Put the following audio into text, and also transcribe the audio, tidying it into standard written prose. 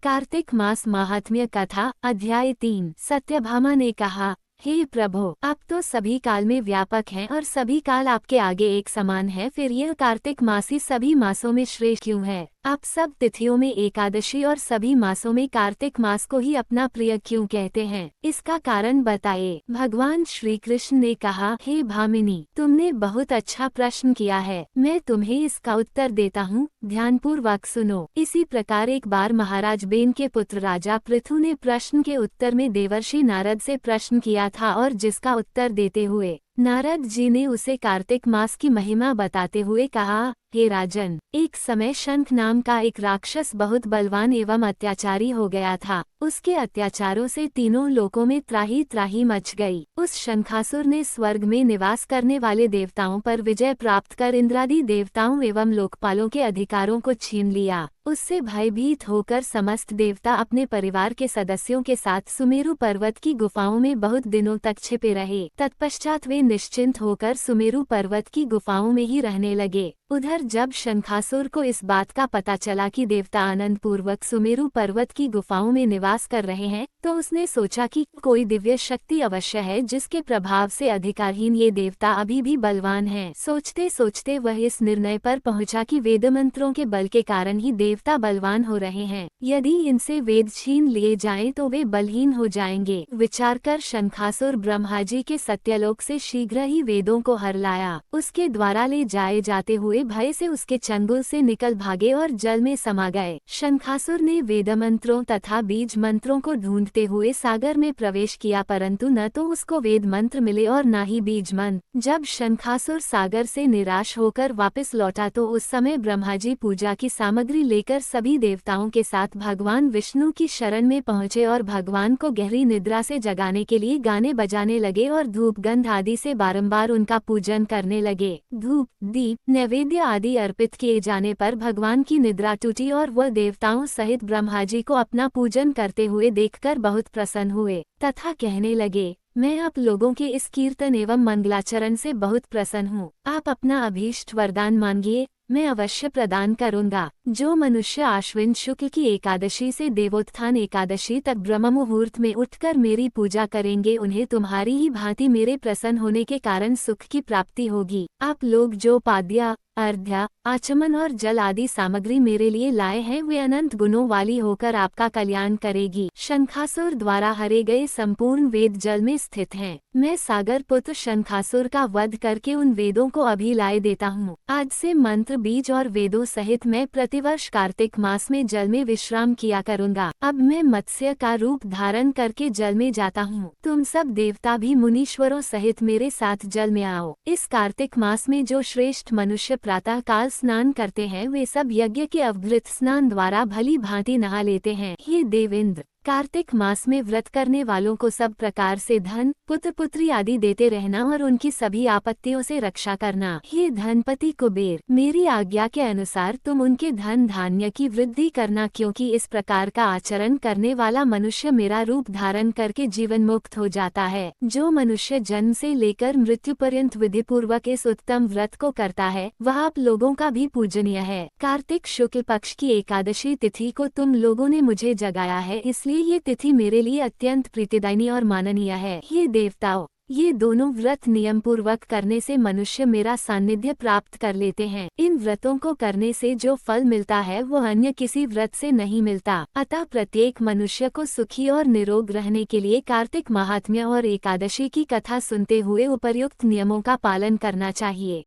कार्तिक मास माहात्म्य कथा अध्याय 3। सत्यभामा ने कहा, हे प्रभु, आप तो सभी काल में व्यापक हैं और सभी काल आपके आगे एक समान है, फिर यह कार्तिक मास ही सभी मासों में श्रेष्ठ क्यों है? आप सब तिथियों में एकादशी और सभी मासों में कार्तिक मास को ही अपना प्रिय क्यों कहते हैं? इसका कारण बताइए। भगवान श्री कृष्ण ने कहा, हे भामिनी, तुमने बहुत अच्छा प्रश्न किया है, मैं तुम्हें इसका उत्तर देता हूँ, ध्यानपूर्वक सुनो। इसी प्रकार एक बार महाराज बेन के पुत्र राजा पृथु ने प्रश्न के उत्तर में देवर्षि नारद से प्रश्न किया था और जिसका उत्तर देते हुए नारद जी ने उसे कार्तिक मास की महिमा बताते हुए कहा, हे राजन, एक समय शंख नाम का एक राक्षस बहुत बलवान एवं अत्याचारी हो गया था। उसके अत्याचारों से तीनों लोकों में त्राही त्राही मच गई। उस शंखासुर ने स्वर्ग में निवास करने वाले देवताओं पर विजय प्राप्त कर इंद्रादि देवताओं एवं लोकपालों के अधिकारों को छीन लिया। उससे भयभीत होकर समस्त देवता अपने परिवार के सदस्यों के साथ सुमेरु पर्वत की गुफाओं में बहुत दिनों तक छिपे रहे। तत्पश्चात वे निश्चिंत होकर सुमेरु पर्वत की गुफाओं में ही रहने लगे। उधर जब शंखासुर को इस बात का पता चला कि देवता आनंद पूर्वक सुमेरु पर्वत की गुफाओं में निवास कर रहे हैं, तो उसने सोचा कि कोई दिव्य शक्ति अवश्य है जिसके प्रभाव से अधिकारहीन ये देवता अभी भी बलवान हैं। सोचते सोचते वह इस निर्णय पर पहुंचा कि वेद मंत्रों के बल के कारण ही देवता बलवान हो रहे हैं। यदि इनसे वेद छीन लिए जाएं तो वे बलहीन हो जाएंगे। विचार कर शंखासुर ब्रह्मा जी के सत्यलोक से शीघ्र ही वेदों को हर लाया। उसके द्वारा ले जाए जाते हुए भय से उसके चंगुल से निकल भागे और जल में समा गए। शंखासुर ने वेद मंत्रों तथा बीज मंत्रों को ढूंढते हुए सागर में प्रवेश किया, परंतु न तो उसको वेद मंत्र मिले और न ही बीज मंत्र। जब शंखासुर सागर से निराश होकर वापस लौटा तो उस समय ब्रह्मा जी पूजा की सामग्री लेकर सभी देवताओं के साथ भगवान विष्णु की शरण में पहुँचे और भगवान को गहरी निद्रा से जगाने के लिए गाने बजाने लगे और धूप गंध आदि से बारंबार उनका पूजन करने लगे। धूप, दीप, नैवेद्य आदि अर्पित किए जाने पर भगवान की निद्रा टूटी और वह देवताओं सहित ब्रह्मा जी को अपना पूजन करते हुए देखकर बहुत प्रसन्न हुए तथा कहने लगे, मैं आप लोगों के इस कीर्तन एवं मंगलाचरण से बहुत प्रसन्न हूँ। आप अपना अभीष्ट वरदान मांगिए, मैं अवश्य प्रदान करूंगा। जो मनुष्य आश्विन शुक्ल की एकादशी से देवोत्थान एकादशी तक ब्रह्म मुहूर्त में उठकर मेरी पूजा करेंगे, उन्हें तुम्हारी ही भांति मेरे प्रसन्न होने के कारण सुख की प्राप्ति होगी। आप लोग जो पाद्या, अर्घ्य, आचमन और जल आदि सामग्री मेरे लिए लाए हैं, वे अनंत गुणों वाली होकर आपका कल्याण करेगी। शंखासुर द्वारा हरे गए संपूर्ण वेद जल में स्थित हैं। मैं सागर पुत्र शंखासुर का वध करके उन वेदों को अभी लाए देता हूँ। आज से मंत्र, बीज और वेदों सहित मैं प्रतिवर्ष कार्तिक मास में जल में विश्राम किया करूँगा। अब मैं मत्स्य का रूप धारण करके जल में जाता हूँ। तुम सब देवता भी मुनीश्वरों सहित मेरे साथ जल में आओ। इस कार्तिक मास में जो श्रेष्ठ मनुष्य प्रातः काल स्नान करते हैं, वे सब यज्ञ के अवघृत स्नान द्वारा भली भांति नहा लेते हैं। हे देवेंद्र, कार्तिक मास में व्रत करने वालों को सब प्रकार से धन, पुत्र पुत्री आदि देते रहना और उनकी सभी आपत्तियों से रक्षा करना। हे धनपति कुबेर, मेरी आज्ञा के अनुसार तुम उनके धन धान्य की वृद्धि करना, क्योंकि इस प्रकार का आचरण करने वाला मनुष्य मेरा रूप धारण करके जीवन मुक्त हो जाता है। जो मनुष्य जन्म से लेकर मृत्यु पर्यंत विधि पूर्वक इस उत्तम व्रत को करता है, वह आप लोगों का भी पूजनीय है। कार्तिक शुक्ल पक्ष की एकादशी तिथि को तुम लोगों ने मुझे जगाया है, इसलिए ये तिथि मेरे लिए अत्यंत प्रीतिदायी और माननीय है। ये देवताओं, ये दोनों व्रत नियम पूर्वक करने से मनुष्य मेरा सानिध्य प्राप्त कर लेते हैं। इन व्रतों को करने से जो फल मिलता है वो अन्य किसी व्रत से नहीं मिलता। अतः प्रत्येक मनुष्य को सुखी और निरोग रहने के लिए कार्तिक महात्म्य और एकादशी की कथा सुनते हुए उपर्युक्त नियमों का पालन करना चाहिए।